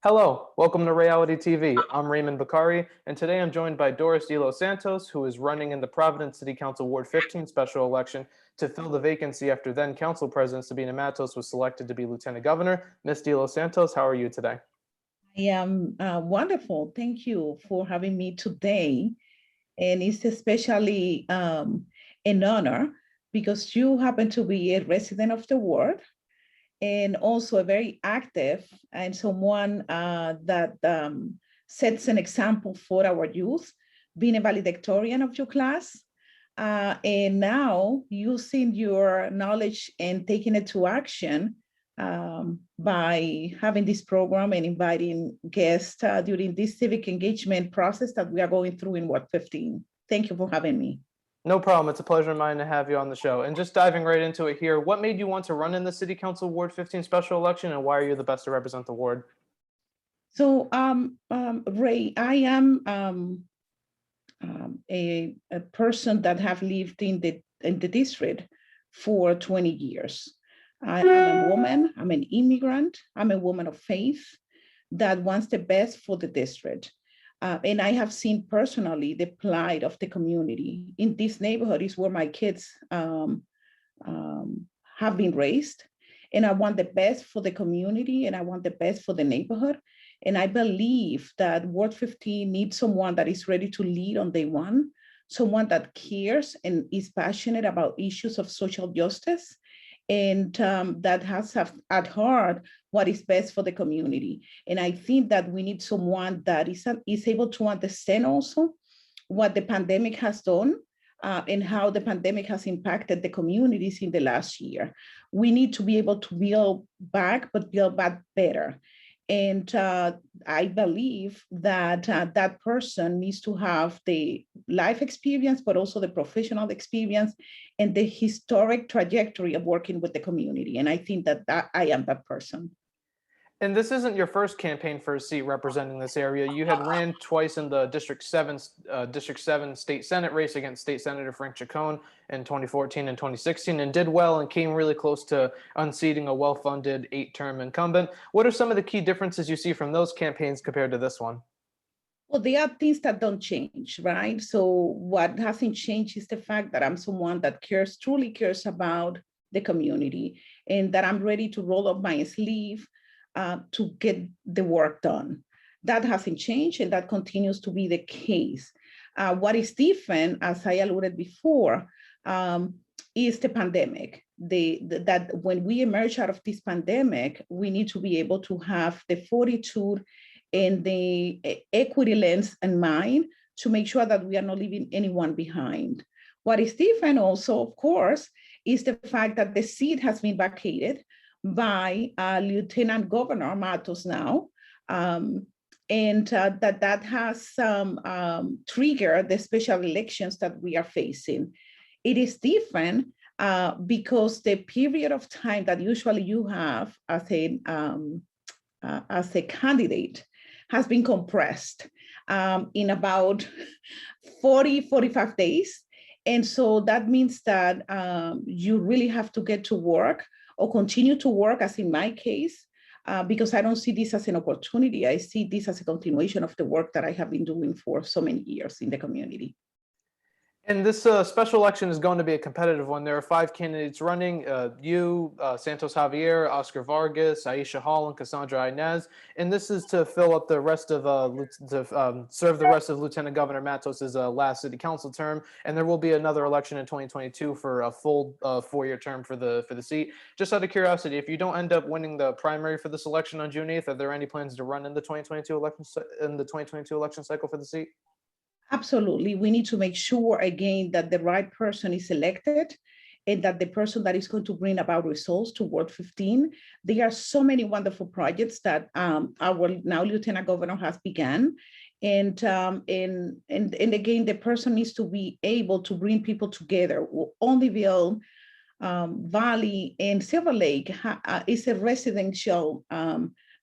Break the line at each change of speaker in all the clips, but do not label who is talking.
Hello, welcome to Ray-ality TV. I'm Raymond Bakari, and today I'm joined by Doris De Los Santos, who is running in the Providence City Council Ward 15 special election to fill the vacancy after then Council President Sabina Matos was selected to be Lieutenant Governor. Ms. De Los Santos, how are you today?
I am wonderful. Thank you for having me today. And it's especially an honor because you happen to be a resident of the ward and also a very active and someone that sets an example for our youth, being a valedictorian of your class. And now using your knowledge and taking it to action by having this program and inviting guests during this civic engagement process that we are going through in Ward 15. Thank you for having me.
No problem. It's a pleasure of mine to have you on the show. And just diving right into it here, what made you want to run in the City Council Ward 15 special election, and why are you the best to represent the ward?
So, Ray, I am a person that have lived in the district for 20 years. I'm a woman, I'm an immigrant, I'm a woman of faith that wants the best for the district. And I have seen personally the plight of the community. In this neighborhood is where my kids have been raised. And I want the best for the community and I want the best for the neighborhood. And I believe that Ward 15 needs someone that is ready to lead on day one, someone that cares and is passionate about issues of social justice, and that has at heart what is best for the community. And I think that we need someone that is able to understand also what the pandemic has done and how the pandemic has impacted the communities in the last year. We need to be able to build back, but build back better. And I believe that that person needs to have the life experience, but also the professional experience and the historic trajectory of working with the community. And I think that I am that person.
And this isn't your first campaign for a seat representing this area. You had ran twice in the District 7 State Senate race against State Senator Frank Chacon in 2014 and 2016 and did well and came really close to unseating a well-funded 8-term incumbent. What are some of the key differences you see from those campaigns compared to this one?
Well, there are things that don't change, right? So what hasn't changed is the fact that I'm someone that truly cares about the community and that I'm ready to roll up my sleeve to get the work done. That hasn't changed, and that continues to be the case. What is different, as I alluded before, is the pandemic. That when we emerge out of this pandemic, we need to be able to have the fortitude and the equity lens in mind to make sure that we are not leaving anyone behind. What is different also, of course, is the fact that the seat has been vacated by Lieutenant Governor Matos now, and that has triggered the special elections that we are facing. It is different because the period of time that usually you have as a candidate has been compressed in about 45 days. And so that means that you really have to get to work or continue to work, as in my case, because I don't see this as an opportunity. I see this as a continuation of the work that I have been doing for so many years in the community.
And this special election is going to be a competitive one. There are 5 candidates running, you, Santos Javier, Oscar Vargas, Aisha Hall, and Cassandra Inez. And this is to fill up the rest of, serve the rest of Lieutenant Governor Matos's last city council term. And there will be another election in 2022 for a full 4-year term for the seat. Just out of curiosity, if you don't end up winning the primary for this election on June 8th, are there any plans to run in the 2022 election cycle for the seat?
Absolutely. We need to make sure, again, that the right person is elected and that the person that is going to bring about results to Ward 15. There are so many wonderful projects that our now Lieutenant Governor has begun. And again, the person needs to be able to bring people together. Olneyville Valley and Silver Lake is a residential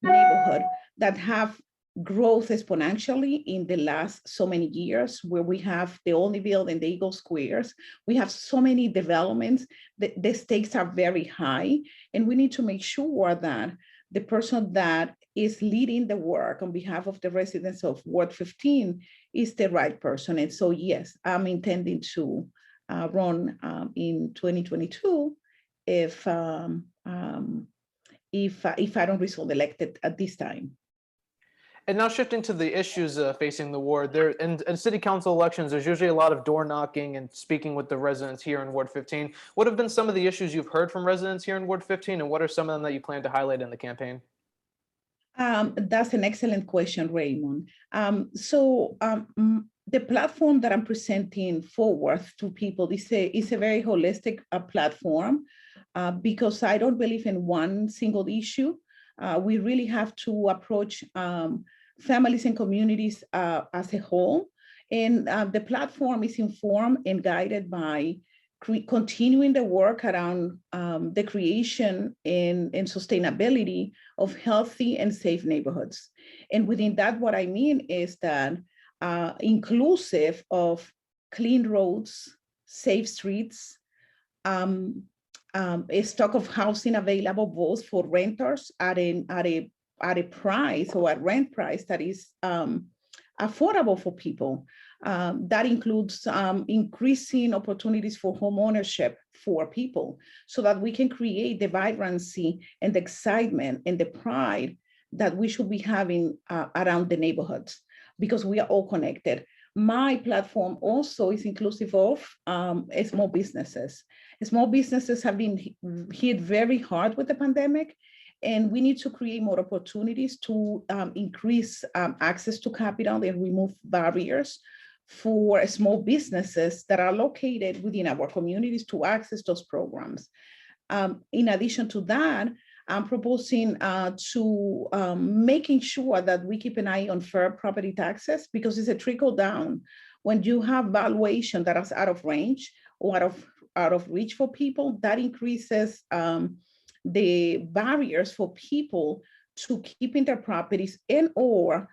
neighborhood that have growth exponentially in the last so many years, where we have the Olneyville and the Eagle Squares. We have so many developments. The stakes are very high, and we need to make sure that the person that is leading the work on behalf of the residents of Ward 15 is the right person. And so, yes, I'm intending to run in 2022 if I don't result elected at this time.
And now shifting to the issues facing the ward, there in city council elections, there's usually a lot of door knocking and speaking with the residents here in Ward 15. What have been some of the issues you've heard from residents here in Ward 15, and what are some of them that you plan to highlight in the campaign?
That's an excellent question, Raymond. The platform that I'm presenting forward to people is a very holistic platform because I don't believe in one single issue. We really have to approach families and communities as a whole. And the platform is informed and guided by continuing the work around the creation and sustainability of healthy and safe neighborhoods. And within that, what I mean is that inclusive of clean roads, safe streets, a stock of housing available both for renters at a price or a rent price that is affordable for people. That includes increasing opportunities for home ownership for people so that we can create the vibrancy and the excitement and the pride that we should be having around the neighborhoods because we are all connected. My platform also is inclusive of small businesses. Small businesses have been hit very hard with the pandemic, and we need to create more opportunities to increase access to capital and remove barriers for small businesses that are located within our communities to access those programs. In addition to that, I'm proposing to making sure that we keep an eye on fair property taxes because it's a trickle down. When you have valuation that is out of range or out of reach for people, that increases the barriers for people to keeping their properties and or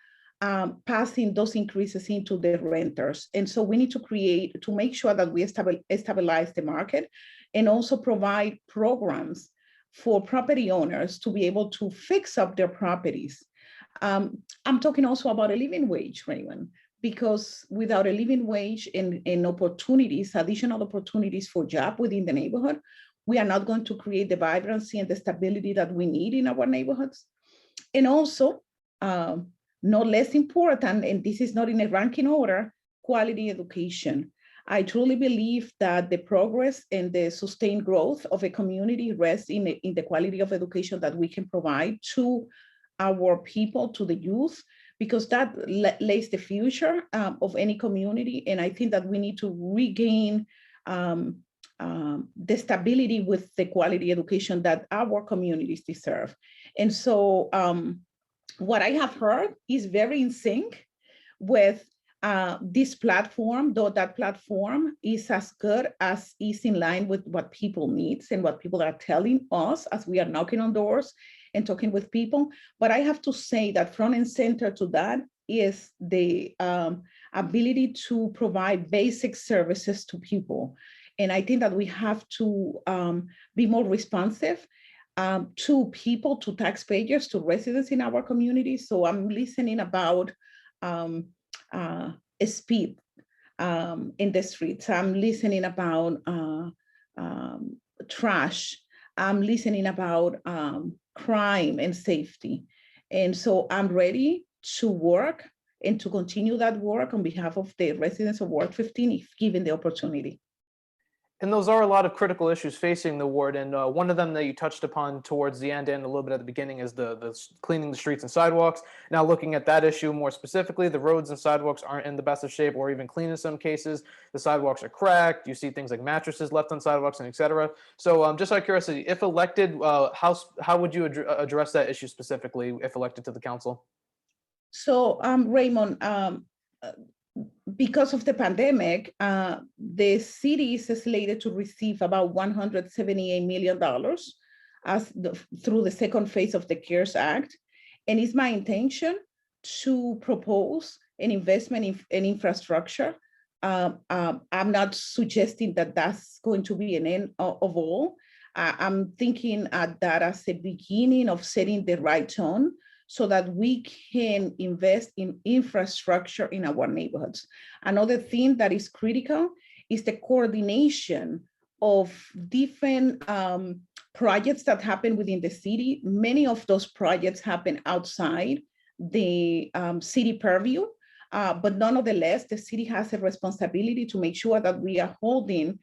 passing those increases into the renters. And so we need to make sure that we stabilize the market and also provide programs for property owners to be able to fix up their properties. I'm talking also about a living wage, Raymond, because without a living wage and opportunities, additional opportunities for job within the neighborhood, we are not going to create the vibrancy and the stability that we need in our neighborhoods. And also, not less important, and this is not in a ranking order, quality education. I truly believe that the progress and the sustained growth of a community rests in the quality of education that we can provide to our people, to the youth, because that lays the future of any community. And I think that we need to regain the stability with the quality education that our communities deserve. And so what I have heard is very in sync with this platform, though that platform is as good as is in line with what people need and what people are telling us as we are knocking on doors and talking with people. But I have to say that front and center to that is the ability to provide basic services to people. And I think that we have to be more responsive to people, to taxpayers, to residents in our community. So I'm listening about speed in the streets. I'm listening about trash. I'm listening about crime and safety. And so I'm ready to work and to continue that work on behalf of the residents of Ward 15 if given the opportunity.
And those are a lot of critical issues facing the ward. And one of them that you touched upon towards the end and a little bit at the beginning is the cleaning the streets and sidewalks. Now, looking at that issue more specifically, the roads and sidewalks aren't in the best of shape or even clean in some cases. The sidewalks are cracked. You see things like mattresses left on sidewalks and et cetera. So just out of curiosity, if elected, how would you address that issue specifically if elected to the council?
So Raymond, because of the pandemic, the city is slated to receive about $178 million through the second phase of the CARES Act. And it's my intention to propose an investment in infrastructure. I'm not suggesting that that's going to be an end of all. I'm thinking that as a beginning of setting the right tone so that we can invest in infrastructure in our neighborhoods. Another thing that is critical is the coordination of different projects that happen within the city. Many of those projects happen outside the city purview, but nonetheless, the city has a responsibility to make sure that we are holding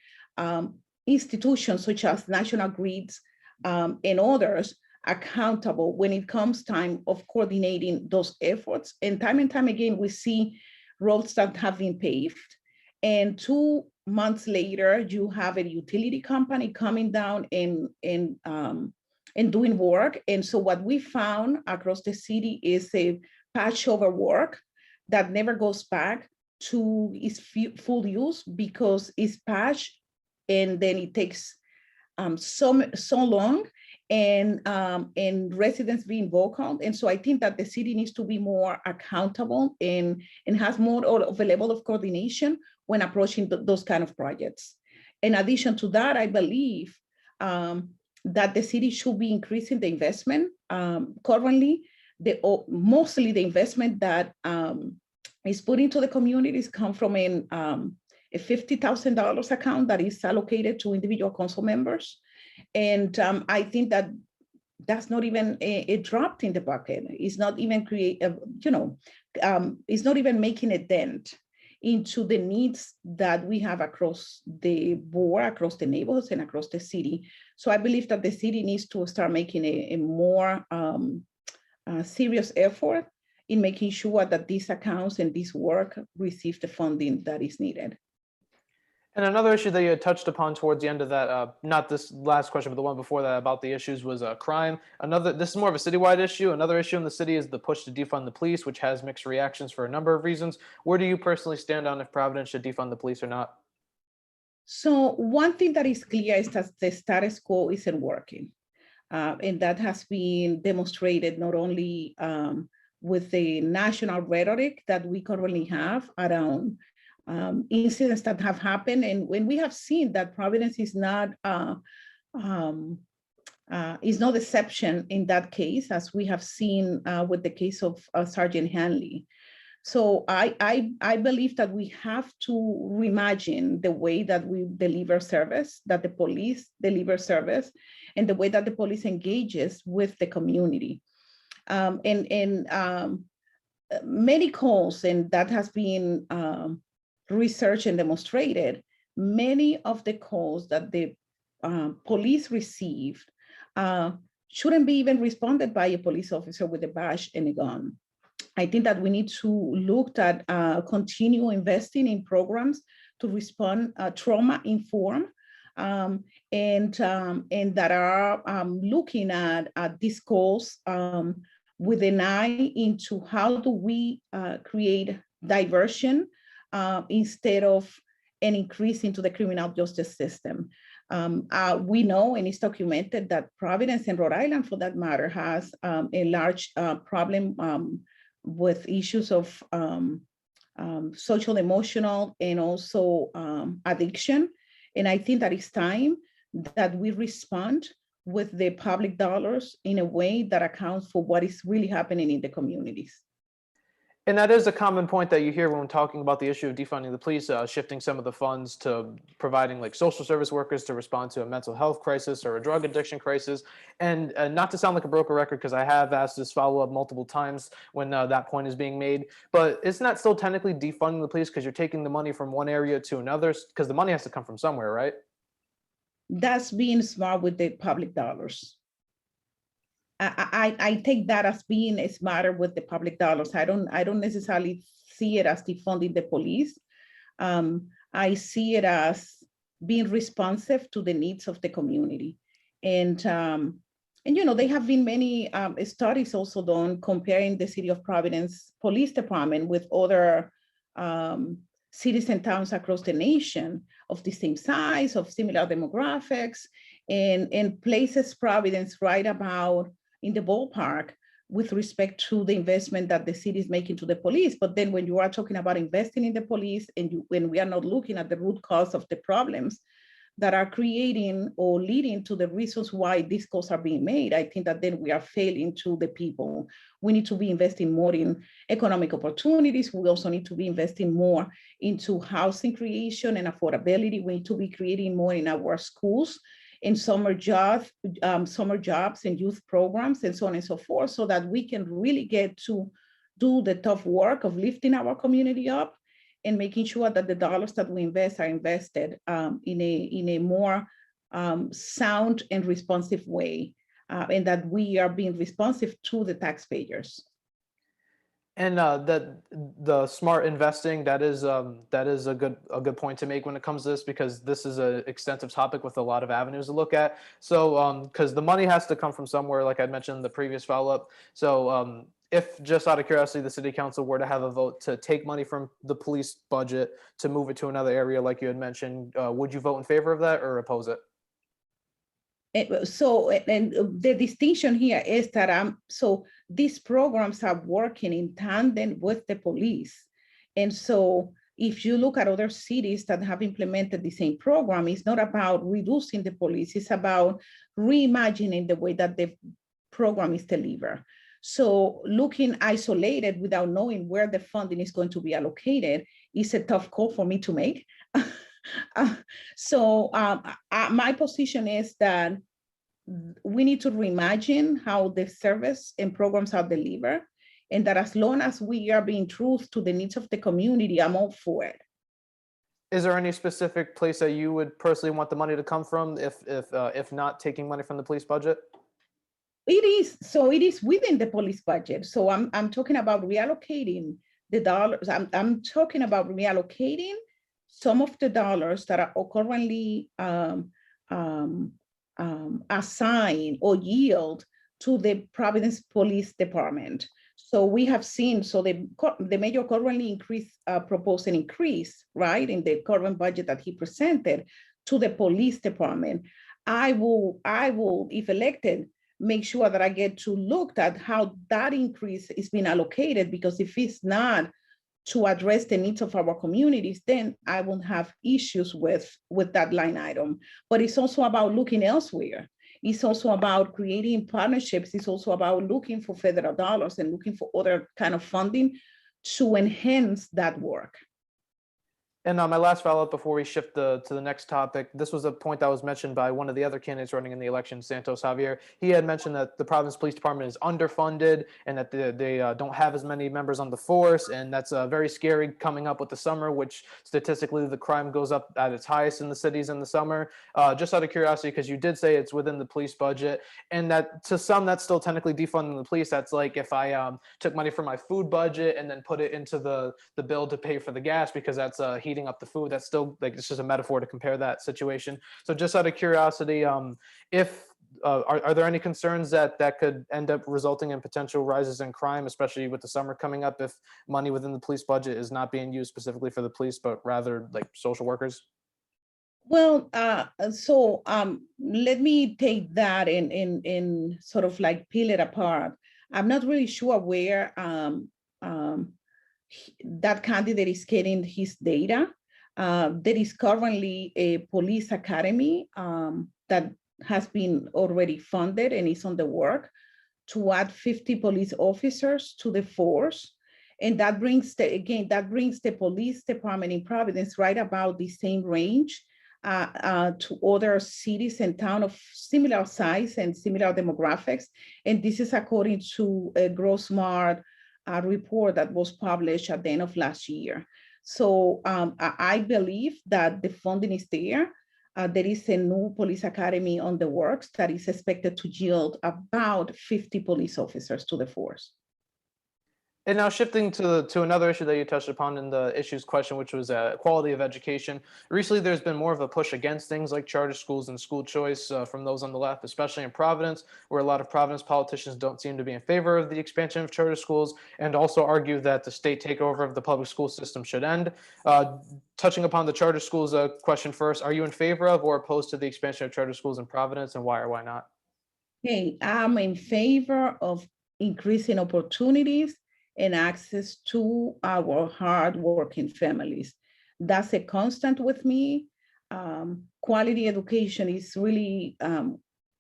institutions such as National Grids and others accountable when it comes time of coordinating those efforts. And time again, we see roads that have been paved, and 2 months later, you have a utility company coming down and doing work. And so what we found across the city is a patch over work that never goes back to its full use because it's patched, and then it takes so long, and residents being vocal. And so I think that the city needs to be more accountable and has more of a level of coordination when approaching those kind of projects. In addition to that, I believe that the city should be increasing the investment. Currently, mostly the investment that is put into the communities come from a $50,000 account that is allocated to individual council members. And I think that that's not even a drop in the bucket. It's not even it's not even making a dent into the needs that we have across the board, across the neighborhoods and across the city. So I believe that the city needs to start making a more serious effort in making sure that these accounts and this work receive the funding that is needed.
And another issue that you had touched upon towards the end of that, not this last question, but the one before that about the issues was crime. This is more of a citywide issue. Another issue in the city is the push to defund the police, which has mixed reactions for a number of reasons. Where do you personally stand on if Providence should defund the police or not?
So one thing that is clear is that the status quo isn't working. And that has been demonstrated not only with the national rhetoric that we currently have around incidents that have happened, and when we have seen that Providence is not no exception in that case, as we have seen with the case of Sergeant Hanley. So I believe that we have to reimagine the way that we deliver service, that the police deliver service, and the way that the police engages with the community. Many calls, and that has been researched and demonstrated, many of the calls that the police received shouldn't be even responded by a police officer with a badge and a gun. I think that we need to look at continue investing in programs to respond trauma-informed and that are looking at these calls with an eye into how do we create diversion instead of an increase into the criminal justice system. We know, and it's documented, that Providence and Rhode Island, for that matter, has a large problem with issues of social, emotional, and also addiction. And I think that it's time that we respond with the public dollars in a way that accounts for what is really happening in the communities.
And that is a common point that you hear when talking about the issue of defunding the police, shifting some of the funds to providing like social service workers to respond to a mental health crisis or a drug addiction crisis. And not to sound like a broken record, because I have asked this follow-up multiple times when that point is being made, but isn't that still technically defunding the police because you're taking the money from one area to another? Because the money has to come from somewhere, right?
That's being smart with the public dollars. I take that as being a smarter with the public dollars. I don't necessarily see it as defunding the police. I see it as being responsive to the needs of the community. And you know, there have been many studies also done comparing the city of Providence Police Department with other cities and towns across the nation of the same size, of similar demographics, and places Providence right about in the ballpark with respect to the investment that the city is making to the police. But then when you are talking about investing in the police and when we are not looking at the root cause of the problems, that are creating or leading to the reasons why these calls are being made, I think that then we are failing to the people. We need to be investing more in economic opportunities. We also need to be investing more into housing creation and affordability. We need to be creating more in our schools, in summer jobs and youth programs and so on and so forth, so that we can really get to do the tough work of lifting our community up and making sure that the dollars that we invest are invested in a more sound and responsive way, and that we are being responsive to the taxpayers.
And that the smart investing, that is a good point to make when it comes to this, because this is an extensive topic with a lot of avenues to look at. So because the money has to come from somewhere, like I mentioned in the previous follow-up. So if, just out of curiosity, the city council were to have a vote to take money from the police budget to move it to another area, like you had mentioned, would you vote in favor of that or oppose it?
So, and the distinction here is that so these programs are working in tandem with the police. And so if you look at other cities that have implemented the same program, it's not about reducing the police, it's about reimagining the way that the program is delivered. So looking isolated without knowing where the funding is going to be allocated is a tough call for me to make. My position is that we need to reimagine how the service and programs are delivered, and that as long as we are being true to the needs of the community, I'm all for it.
Is there any specific place that you would personally want the money to come from, if not taking money from the police budget?
It is within the police budget. So I'm talking about reallocating the dollars. I'm talking about reallocating some of the dollars that are currently assigned or yield to the Providence Police Department. So we have seen, so the mayor currently proposed an increase, right, in the current budget that he presented to the police department. I will, if elected, make sure that I get to look at how that increase is being allocated, because if it's not to address the needs of our communities, then I won't have issues with that line item. But it's also about looking elsewhere. It's also about creating partnerships. It's also about looking for federal dollars and looking for other kind of funding to enhance that work.
And my last follow-up before we shift to the next topic, this was a point that was mentioned by one of the other candidates running in the election, Santos Javier. He had mentioned that the Providence Police Department is underfunded and that they don't have as many members on the force, and that's very scary coming up with the summer, which statistically the crime goes up at its highest in the cities in the summer. Just out of curiosity, because you did say it's within the police budget, and that to some that's still technically defunding the police. That's like if I took money from my food budget and then put it into the bill to pay for the gas, because that's heating up the food. That's still, like, it's just a metaphor to compare that situation. So just out of curiosity, are there any concerns that could end up resulting in potential rises in crime, especially with the summer coming up, if money within the police budget is not being used specifically for the police, but rather like social workers?
Well, let me take that and sort of like peel it apart. I'm not really sure where that candidate is getting his data. There is currently a police academy that has been already funded and is on the work to add 50 police officers to the force. And that brings the police department in Providence right about the same range to other cities and towns of similar size and similar demographics. And this is according to a Grossmart report that was published at the end of last year. So I believe that the funding is there. There is a new police academy on the works that is expected to yield about 50 police officers to the force.
And now shifting to another issue that you touched upon in the issues question, which was quality of education. Recently, there's been more of a push against things like charter schools and school choice from those on the left, especially in Providence, where a lot of Providence politicians don't seem to be in favor of the expansion of charter schools, and also argue that the state takeover of the public school system should end. Touching upon the charter schools question first, are you in favor of or opposed to the expansion of charter schools in Providence, and why or why not?
Hey, I'm in favor of increasing opportunities and access to our hardworking families. That's a constant with me. quality education is really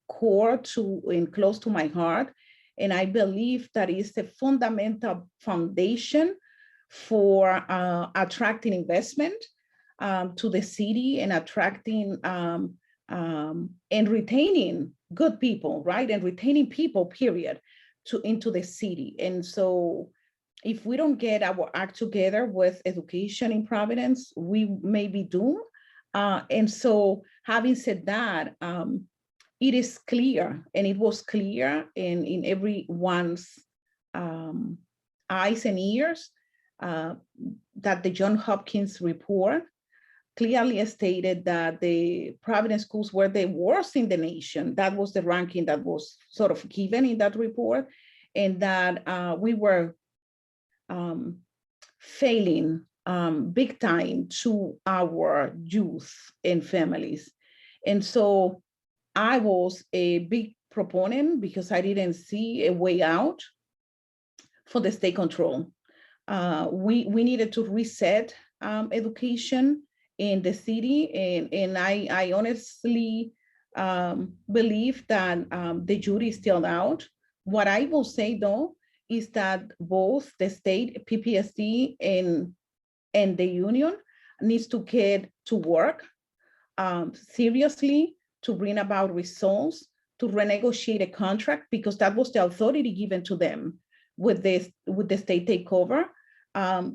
core to and close to my heart. And I believe that is the fundamental foundation for attracting investment to the city and attracting and retaining good people, right? And retaining people, period, into the city. And so if we don't get our act together with education in Providence, we may be doomed. And so having said that, it is clear, and it was clear in everyone's eyes and ears, that the Johns Hopkins report clearly stated that the Providence schools were the worst in the nation. That was the ranking that was sort of given in that report, and that we were failing big time to our youth and families. And so I was a big proponent because I didn't see a way out for the state control. We needed to reset education in the city, and I honestly believe that the jury is still out. What I will say though is that both the state PPSD and the union needs to get to work seriously to bring about results, to renegotiate a contract, because that was the authority given to them with the state takeover,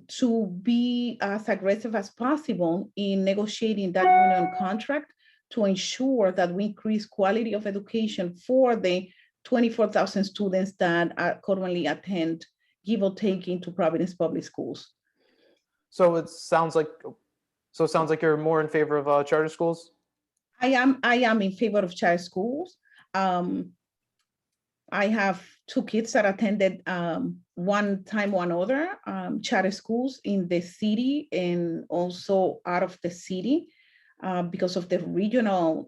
to be as aggressive as possible in negotiating that union contract to ensure that we increase quality of education for the 24,000 students that currently attend, give or take, into Providence Public Schools.
So it sounds like you're more in favor of charter schools?
I am in favor of charter schools. I have two kids that attended one time or another charter schools in the city and also out of the city because of the regional,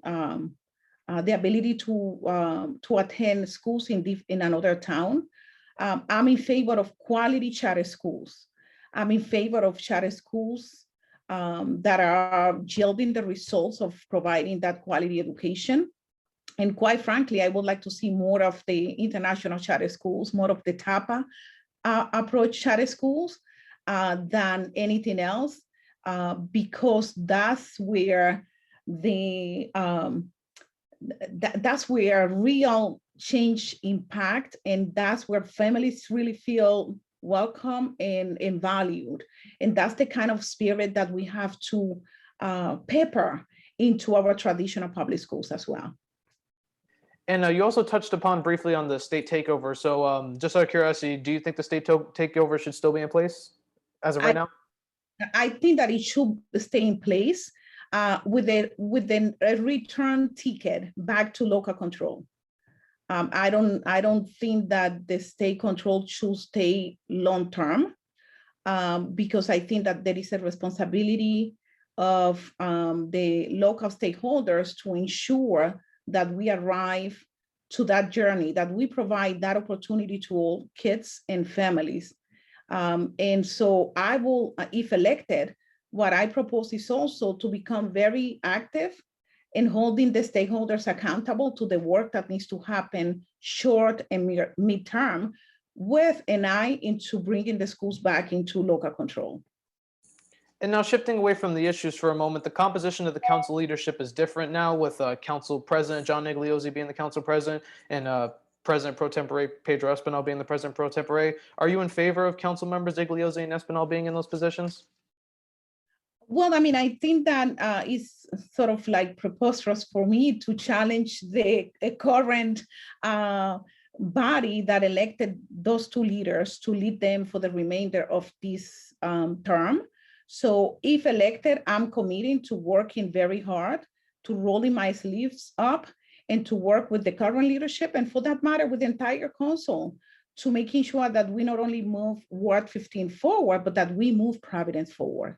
the ability to attend schools in another town. I'm in favor of quality charter schools. I'm in favor of charter schools that are yielding the results of providing that quality education. And quite frankly, I would like to see more of the international charter schools, more of the TAPA approach charter schools than anything else, because that's where that's where real change impact, and that's where families really feel welcome and valued. And that's the kind of spirit that we have to pepper into our traditional public schools as well.
And you also touched upon briefly on the state takeover. So just out of curiosity, do you think the state takeover should still be in place as of right now?
I think that it should stay in place with a return ticket back to local control. I don't think that the state control should stay long term, because I think that there is a responsibility of the local stakeholders to ensure that we arrive to that journey, that we provide that opportunity to all kids and families. And so I will, if elected, what I propose is also to become very active in holding the stakeholders accountable to the work that needs to happen short and midterm, with an eye into bringing the schools back into local control.
And now shifting away from the issues for a moment, the composition of the council leadership is different now, with Council President John Igliozzi being the council president and President Pro Tempore Pedro Espinal being the President Pro Tempore. Are you in favor of council members Igliozzi and Espinal being in those positions?
Well, I mean, I think that it's sort of like preposterous for me to challenge the current body that elected those two leaders to lead them for the remainder of this term. So if elected, I'm committing to working very hard, to rolling my sleeves up, and to work with the current leadership, and for that matter, with the entire council, to making sure that we not only move Ward 15 forward, but that we move Providence forward.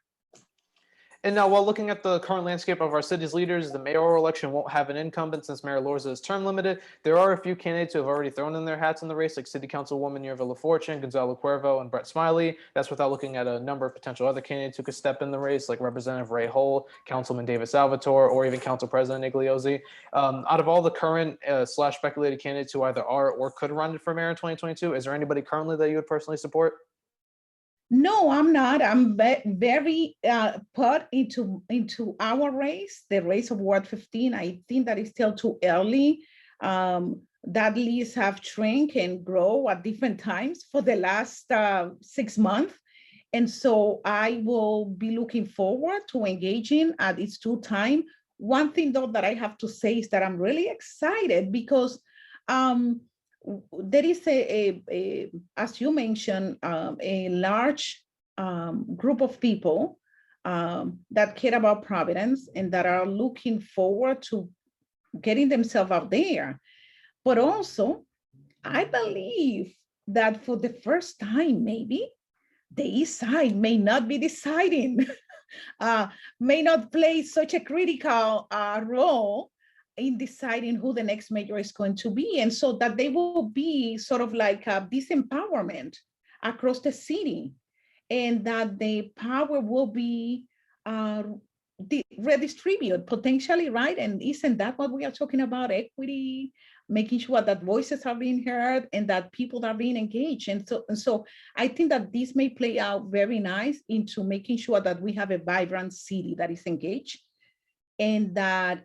And now, while looking at the current landscape of our city's leaders, the mayoral election won't have an incumbent since Mayor Lorza is term limited. There are a few candidates who have already thrown in their hats in the race, like City Councilwoman Yerva LaFortune, Gonzalo Cuervo, and Brett Smiley. That's without looking at a number of potential other candidates who could step in the race, like Representative Ray Hull, Councilman David Salvatore, or even Council President Igliozzi. Out of all the current slash speculated candidates who either are or could run for mayor in 2022, is there anybody currently that you would personally support?
No, I'm not. I'm very put into our race, the race of Ward 15. I think that is still too early. That lists have shrunk and grow at different times for the last 6 months. And so I will be looking forward to engaging at its due time. One thing though that I have to say is that I'm really excited because there is as you mentioned, a large group of people that care about Providence and that are looking forward to getting themselves out there. But also, I believe that for the first time, maybe the East Side may not be deciding, may not play such a critical role in deciding who the next mayor is going to be. And so that they will be sort of like this empowerment across the city, and that the power will be redistributed potentially, right? And isn't that what we are talking about? Equity, making sure that voices are being heard and that people are being engaged. And so I think that this may play out very nice into making sure that we have a vibrant city that is engaged and that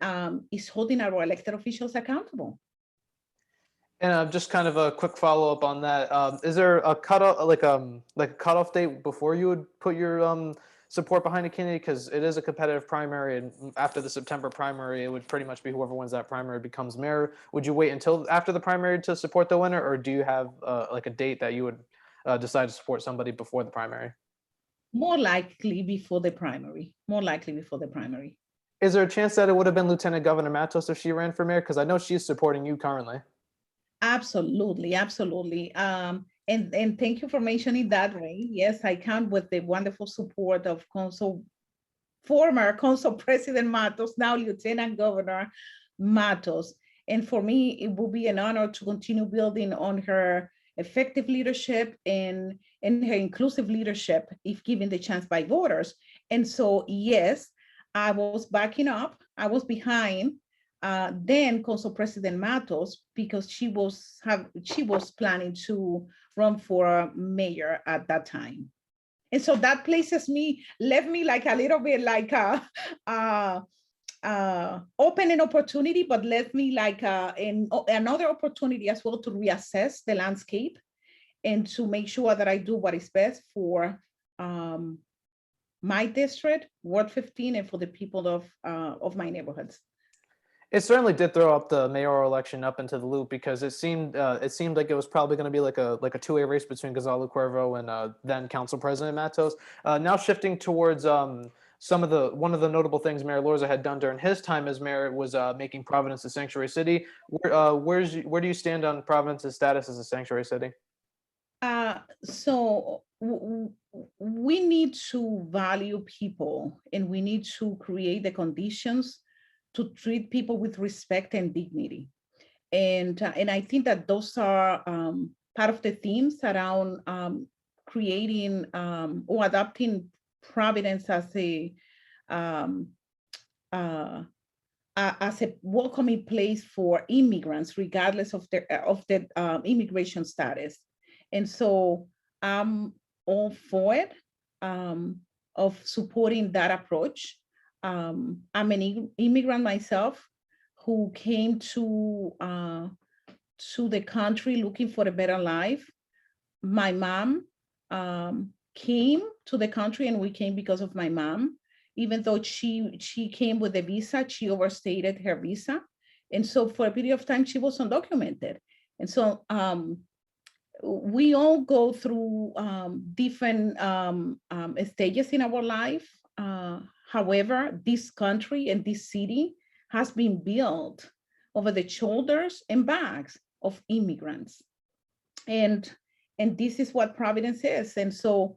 is holding our elected officials accountable.
And just kind of a quick follow up on that. Is there a cutoff, like a cutoff date before you would put your support behind a candidate? Because it is a competitive primary, and after the September primary, it would pretty much be whoever wins that primary becomes mayor. Would you wait until after the primary to support the winner, or do you have like a date that you would decide to support somebody before the primary?
More likely before the primary. More likely before the primary.
Is there a chance that it would have been Lieutenant Governor Matos if she ran for mayor? Because I know she's supporting you currently.
Absolutely, absolutely. And thank you for mentioning that, Ray. Yes, I count with the wonderful support of former Council President Matos, now Lieutenant Governor Matos. And for me, it will be an honor to continue building on her effective leadership and her inclusive leadership if given the chance by voters. And so, yes, I was backing up, I was behind then Council President Matos, because she was planning to run for mayor at that time. And so that left me like a little bit like open an opportunity, but left me like another opportunity as well to reassess the landscape and to make sure that I do what is best for my district, Ward 15, and for the people of my neighborhoods.
It certainly did throw up the mayoral election up into the loop, because it seemed like it was probably going to be like a two-way race between Gonzalo Cuervo and then Council President Matos. Now shifting towards one of the notable things Mayor Lorza had done during his time as mayor was making Providence a sanctuary city. Where do you stand on Providence's status as a sanctuary city?
So we need to value people, and we need to create the conditions to treat people with respect and dignity. And I think that those are part of the themes around creating or adopting Providence as a welcoming place for immigrants, regardless of their immigration status. And so I'm all for it, of supporting that approach. I'm an immigrant myself who came to the country looking for a better life. My mom came to the country, and we came because of my mom. Even though she came with a visa, she overstayed her visa. And so for a period of time, she was undocumented. And so we all go through different stages in our life. However, this country and this city has been built over the shoulders and backs of immigrants. And this is what Providence is. And so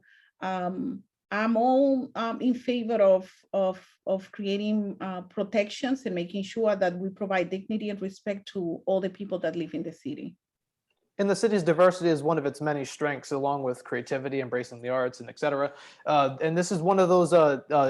I'm all in favor of creating protections and making sure that we provide dignity and respect to all the people that live in the city.
And the city's diversity is one of its many strengths, along with creativity, embracing the arts, and et cetera. And this is one of those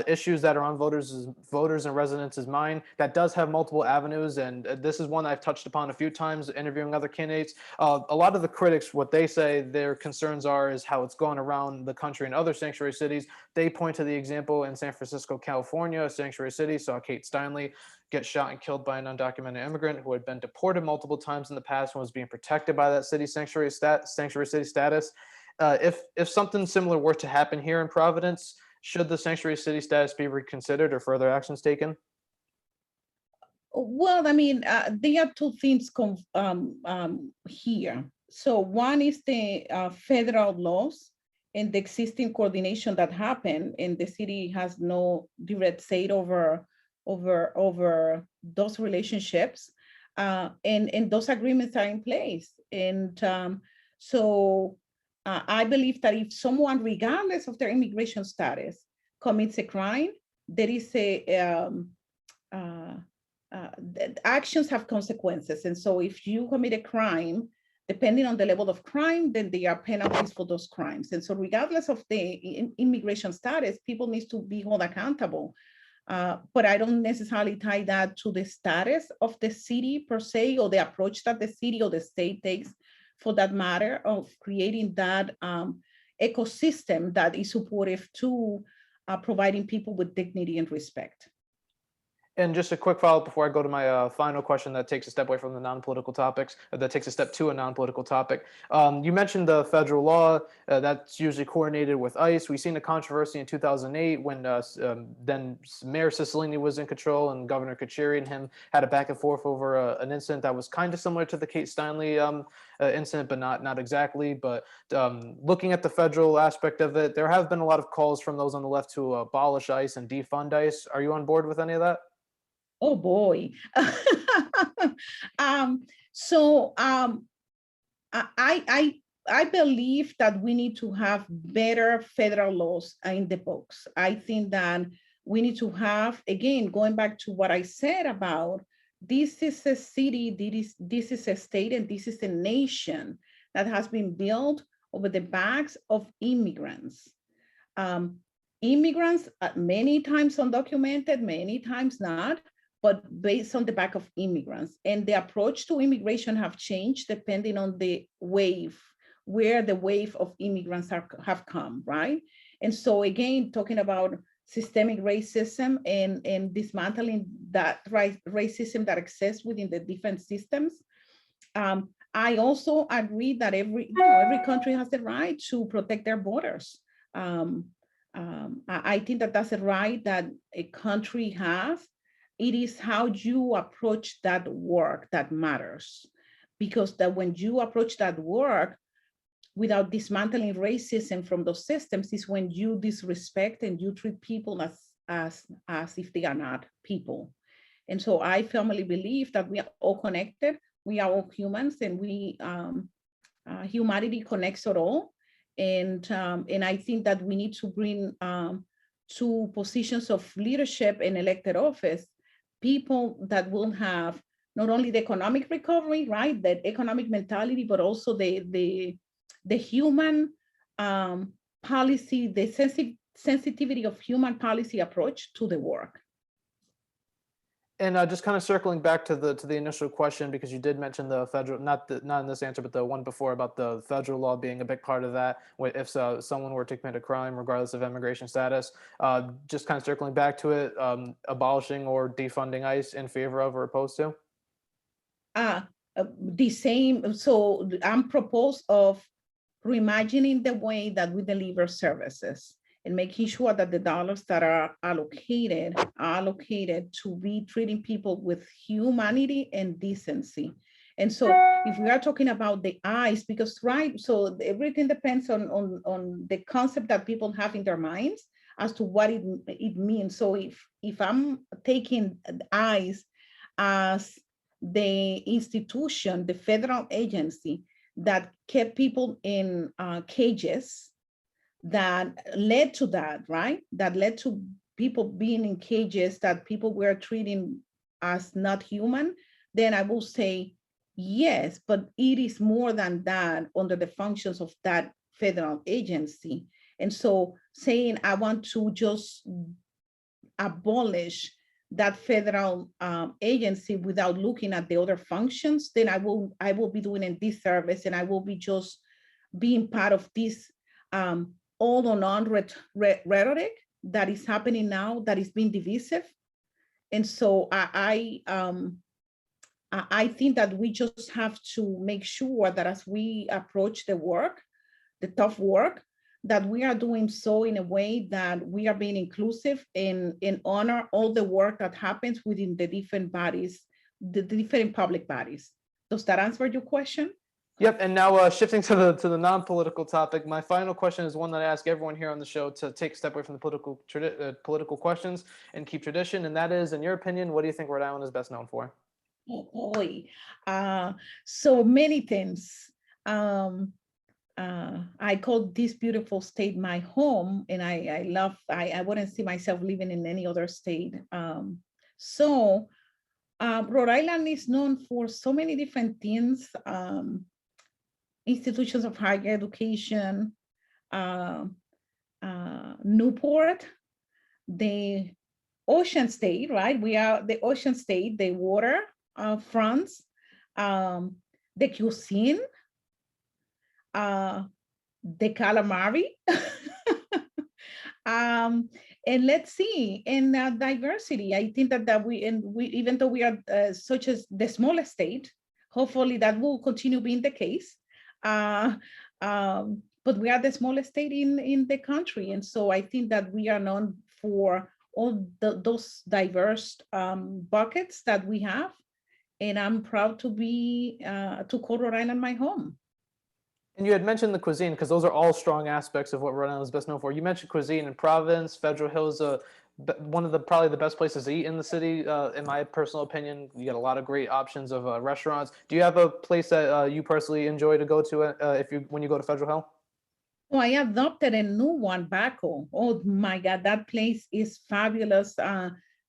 issues that are on voters and residents' mind that does have multiple avenues. And this is one I've touched upon a few times interviewing other candidates. A lot of the critics, what they say their concerns are is how it's gone around the country in other sanctuary cities. They point to the example in San Francisco, California, a sanctuary city, saw Kate Steinle get shot and killed by an undocumented immigrant who had been deported multiple times in the past and was being protected by that city sanctuary city status. If something similar were to happen here in Providence, should the sanctuary city status be reconsidered or further actions taken?
Well, I mean, there are two things here. So one is the federal laws and the existing coordination that happened, and the city has no direct say over those relationships, and those agreements are in place. And so I believe that if someone, regardless of their immigration status, commits a crime, there is actions have consequences. And so if you commit a crime, depending on the level of crime, then there are penalties for those crimes. And so regardless of the immigration status, people need to be held accountable. But I don't necessarily tie that to the status of the city per se, or the approach that the city or the state takes, for that matter, of creating that ecosystem that is supportive to providing people with dignity and respect.
And just a quick follow-up before I go to my final question that takes a step away from the non-political topics, that takes a step to a non-political topic. You mentioned the federal law that's usually coordinated with ICE. We've seen a controversy in 2008 when then Mayor Cicilline was in control and Governor Kachiri and him had a back and forth over an incident that was kind of similar to the Kate Steinle incident, but not exactly. But looking at the federal aspect of it, there have been a lot of calls from those on the left to abolish ICE and defund ICE. Are you on board with any of that?
Oh boy. I believe that we need to have better federal laws in the books. I think that we need to have, again, going back to what I said about, this is a city, this is a state, and this is a nation that has been built over the backs of immigrants. Immigrants, many times undocumented, many times not, but based on the back of immigrants. And the approach to immigration have changed depending on the wave, where the wave of immigrants have come, right? And so again, talking about systemic racism and dismantling that racism that exists within the different systems. I also agree that every country has the right to protect their borders. I think that that's a right that a country has. It is how you approach that work that matters, because that when you approach that work without dismantling racism from those systems is when you disrespect and you treat people as if they are not people. And so I firmly believe that we are all connected. We are all humans, and humanity connects us all. And I think that we need to bring to positions of leadership and elected office people that will have not only the economic recovery, right, that economic mentality, but also the human policy, the sensitivity of human policy approach to the work.
And just kind of circling back to the initial question, because you did mention the federal, not in this answer, but the one before about the federal law being a big part of that. If someone were to commit a crime, regardless of immigration status, just kind of circling back to it, abolishing or defunding ICE in favor of or opposed to?
The same. So I'm proposed of reimagining the way that we deliver services and making sure that the dollars that are allocated to be treating people with humanity and decency. And so if we are talking about the ICE, because right, so everything depends on the concept that people have in their minds as to what it means. So if I'm taking ICE as the institution, the federal agency that kept people in cages, that led to that, right? That led to people being in cages that people were treating as not human, then I will say yes, but it is more than that under the functions of that federal agency. And so saying I want to just abolish that federal agency without looking at the other functions, then I will be doing a disservice, and I will be just being part of this all or none rhetoric that is happening now, that is being divisive. And so I think that we just have to make sure that as we approach the work, the tough work, that we are doing so in a way that we are being inclusive and honor all the work that happens within the different bodies, the different public bodies. Does that answer your question?
Yep. And now shifting to the non-political topic, my final question is one that I ask everyone here on the show to take a step away from the political questions and keep tradition. And that is, in your opinion, what do you think Rhode Island is best known for?
Oh boy, so many things. I call this beautiful state my home, and I wouldn't see myself living in any other state. Rhode Island is known for so many different things, institutions of higher education, Newport, the ocean state, right? We are the ocean state, the water fronts, the cuisine, the calamari, and let's see, and diversity. I think that we even though we are such as the smallest state, hopefully that will continue being the case. But we are the smallest state in the country, and so I think that we are known for all those diverse buckets that we have, and I'm proud to call Rhode Island my home.
And you had mentioned the cuisine, because those are all strong aspects of what Rhode Island is best known for. You mentioned cuisine in Providence. Federal Hills, one of probably the best places to eat in the city, in my personal opinion. You get a lot of great options of restaurants. Do you have a place that you personally enjoy to go to when you go to Federal Hill?
Oh, I adopted a new one, Baco. Oh my God, that place is fabulous.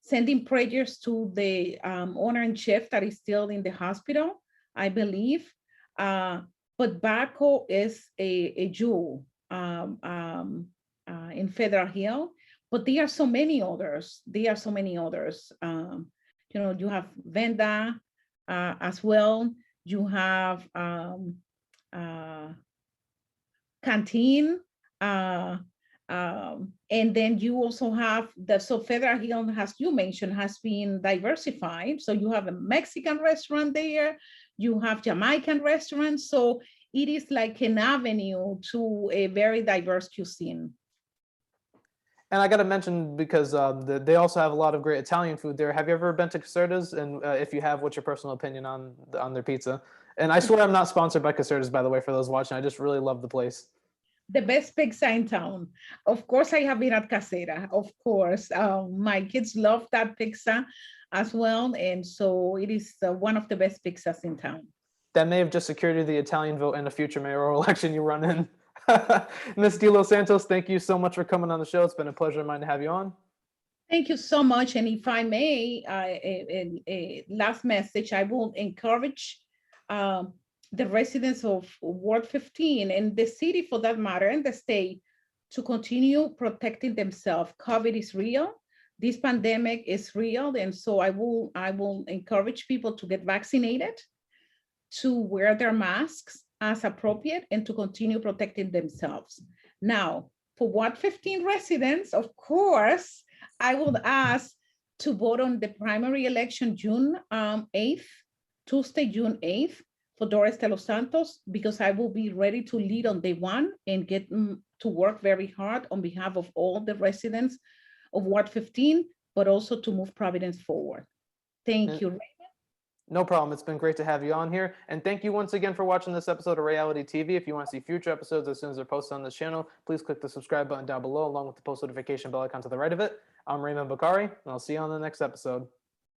Sending prayers to the owner and chef that is still in the hospital, I believe. But Baco is a jewel in Federal Hill, but there are so many others. You know, you have Venda as well. You have Canteen, and then you also have so Federal Hill, as you mentioned, has been diversified. So you have a Mexican restaurant there, you have Jamaican restaurants. So it is like an avenue to a very diverse cuisine.
And I got to mention, because they also have a lot of great Italian food there. Have you ever been to Caserta's? And if you have, what's your personal opinion on their pizza? And I swear I'm not sponsored by Caserta's, by the way, for those watching. I just really love the place.
The best pizza in town. Of course, I have been at Casera. Of course, my kids love that pizza as well, and so it is one of the best pizzas in town.
That may have just secured you the Italian vote in a future mayoral election you run in. Ms. De Los Santos, thank you so much for coming on the show. It's been a pleasure of mine to have you on.
Thank you so much. And if I may, a last message, I will encourage the residents of Ward 15 and the city, for that matter, and the state, to continue protecting themselves. COVID is real. This pandemic is real. And so I will encourage people to get vaccinated, to wear their masks as appropriate, and to continue protecting themselves. Now, for Ward 15 residents, of course, I would ask to vote on the primary election June 8th, Tuesday, June 8th, for Doris De Los Santos, because I will be ready to lead on day one and get to work very hard on behalf of all the residents of Ward 15, but also to move Providence forward. Thank you, Raymond.
No problem. It's been great to have you on here. And thank you once again for watching this episode of Ray-ality TV. If you want to see future episodes as soon as they're posted on this channel, please click the subscribe button down below, along with the post notification bell icon to the right of it. I'm Raymond Bakari, and I'll see you on the next episode.